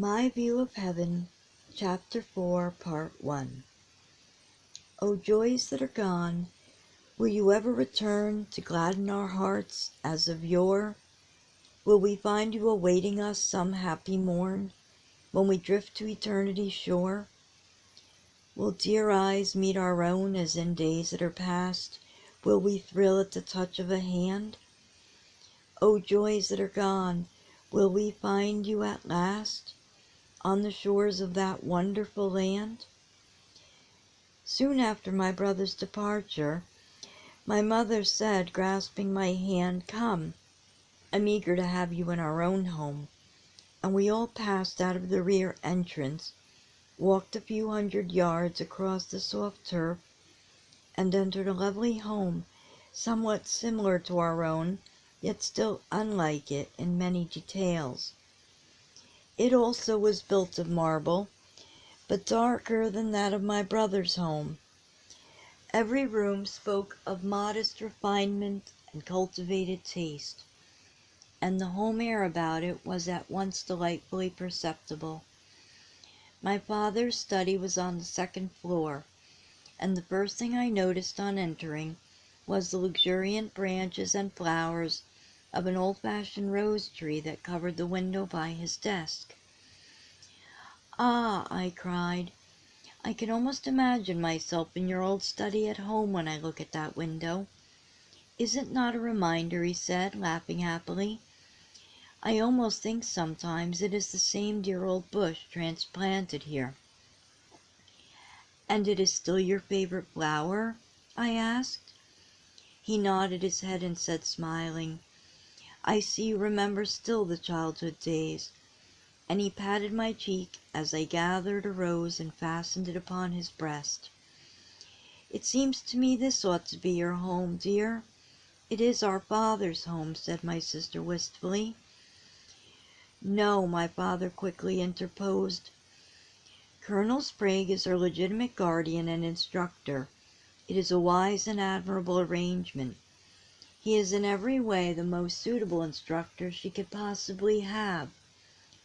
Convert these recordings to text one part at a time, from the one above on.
My View of Heaven, Chapter 4, Part 1. O joys that are gone, will you ever return to gladden our hearts as of yore? Will we find you awaiting us some happy morn, when we drift to eternity's shore? Will dear eyes meet our own as in days that are past? Will we thrill at the touch of a hand? O joys that are gone, will we find you at last on the shores of that wonderful land? Soon after my brother's departure, my mother said, grasping my hand, "Come, I'm eager to have you in our own home." And we all passed out of the rear entrance, walked a few hundred yards across the soft turf, and entered a lovely home, somewhat similar to our own, yet still unlike it in many details. It also was built of marble, but darker than that of my brother's home. Every room spoke of modest refinement and cultivated taste, and the home air about it was at once delightfully perceptible. My father's study was on the second floor, and the first thing I noticed on entering was the luxuriant branches and flowers of an old-fashioned rose tree that covered the window by his desk. "Ah," I cried, "I can almost imagine myself in your old study at home when I look at that window." "Is it not a reminder?" he said, laughing happily. "I almost think sometimes it is the same dear old bush transplanted here." "And it is still your favorite flower?" I asked. He nodded his head and said, smiling, "I see you remember still the childhood days." And he patted my cheek as I gathered a rose and fastened it upon his breast. "It seems to me this ought to be your home, dear." "It is our father's home," said my sister wistfully. "No," my father quickly interposed. "Colonel Sprague is our legitimate guardian and instructor. It is a wise and admirable arrangement. He is in every way the most suitable instructor she could possibly have.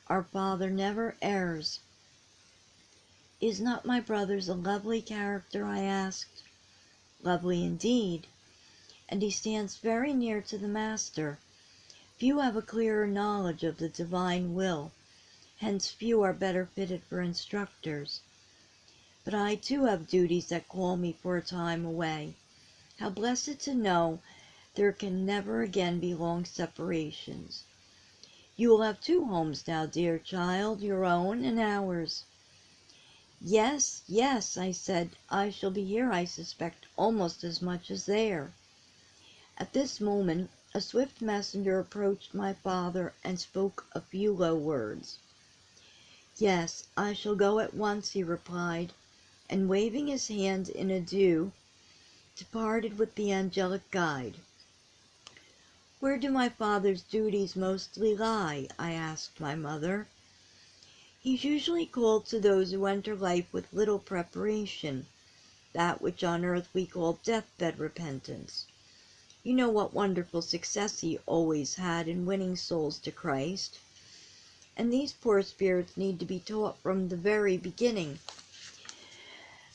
Our father never errs." "Is not my brother's a lovely character?" I asked. "Lovely indeed, and he stands very near to the Master. Few have a clearer knowledge of the divine will, hence few are better fitted for instructors. But I too have duties that call me for a time away. How blessed to know there can never again be long separations. You will have two homes now, dear child, your own and ours." "Yes, yes," I said, "I shall be here, I suspect, almost as much as there." At this moment a swift messenger approached my father and spoke a few low words. "Yes, I shall go at once," he replied, and waving his hand in adieu, departed with the angelic guide. "Where do my father's duties mostly lie?" I asked my mother. "He's usually called to those who enter life with little preparation, that which on earth we call deathbed repentance. You know what wonderful success he always had in winning souls to Christ. And these poor spirits need to be taught from the very beginning.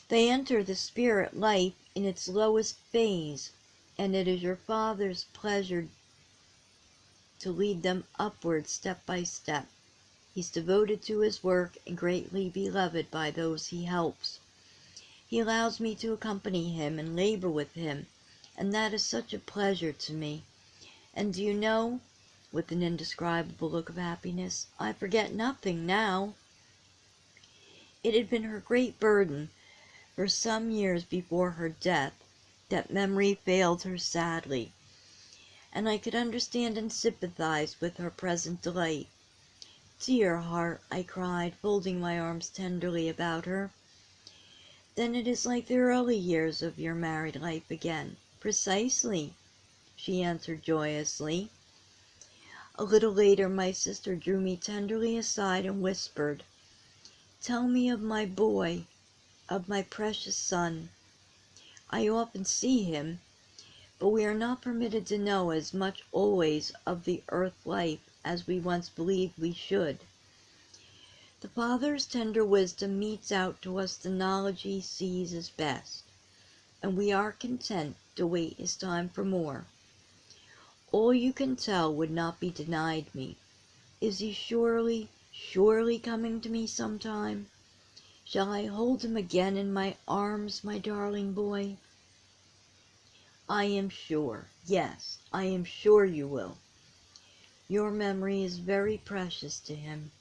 They enter the spirit life in its lowest phase, and it is your father's pleasure to lead them upward step by step. He's devoted to his work and greatly beloved by those he helps. He allows me to accompany him and labor with him, and that is such a pleasure to me. And do you know," with an indescribable look of happiness, "I forget nothing now." It had been her great burden for some years before her death that memory failed her sadly, and I could understand and sympathize with her present delight. "Dear heart," I cried, folding my arms tenderly about her. "Then it is like the early years of your married life again." "Precisely," she answered joyously. A little later my sister drew me tenderly aside and whispered, "Tell me of my boy, of my precious son. I often see him, but we are not permitted to know as much always of the earth life as we once believed we should. The Father's tender wisdom metes out to us the knowledge He sees as best, and we are content to wait His time for more. All you can tell would not be denied me. Is He surely, surely coming to me sometime? Shall I hold Him again in my arms, my darling boy? I am sure, yes, I am sure you will. Your memory is very precious to Him.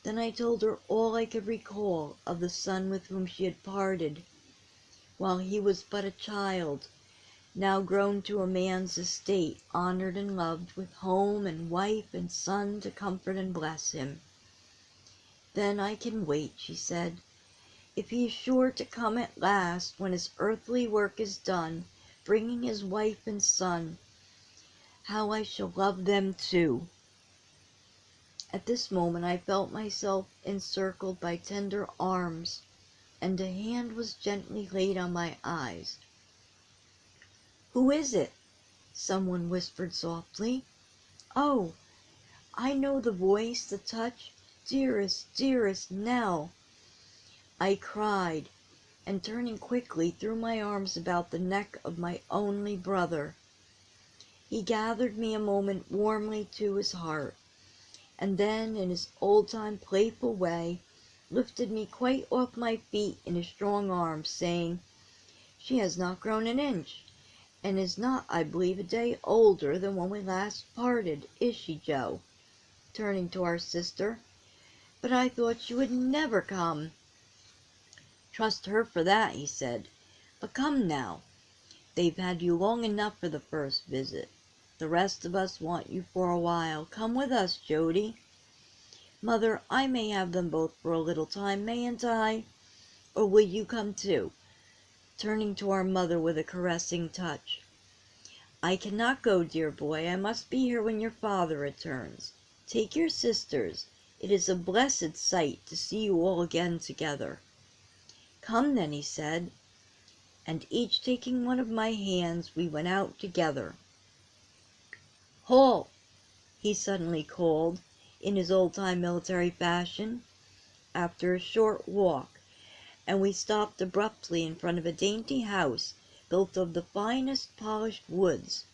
Then I told her all I could recall of the son with whom she had parted, while he was but a child, now grown to a man's estate, honored and loved, with home and wife and son to comfort and bless him. Then I can wait, she said. If He is sure to come at last, when His earthly work is done, bringing His wife and son, how I shall love them too. At this moment I felt myself encircled by tender arms, and a hand was gently laid on my eyes. "Who is it?" someone whispered softly. "Oh, I know the voice, the touch. Dearest, dearest Nell!" I cried, and turning quickly threw my arms about the neck of my only brother. He gathered me a moment warmly to his heart, and then, in his old-time playful way, lifted me quite off my feet in his strong arms, saying, "She has not grown an inch, and is not, I believe, a day older than when we last parted, is she, Joe?" turning to our sister. "But I thought she would never come." "Trust her for that," he said. "But come now. They've had you long enough for the first visit. The rest of us want you for a while. Come with us, Jody. Mother, I may have them both for a little time, mayn't I? Or will you come too?" turning to our mother with a caressing touch. "I cannot go, dear boy. I must be here when your father returns. Take your sisters. It is a blessed sight to see you all again together." "Come then," he said, and each taking one of my hands, we went out together. "Halt!" he suddenly called, in his old-time military fashion, after a short walk, and we stopped abruptly in front of a dainty house built of the finest polished woods.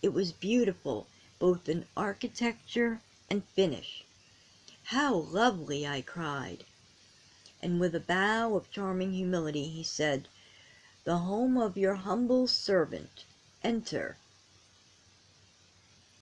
It was beautiful, both in architecture and finish. "How lovely!" I cried. And with a bow of charming humility, he said, "The home of your humble servant. Enter."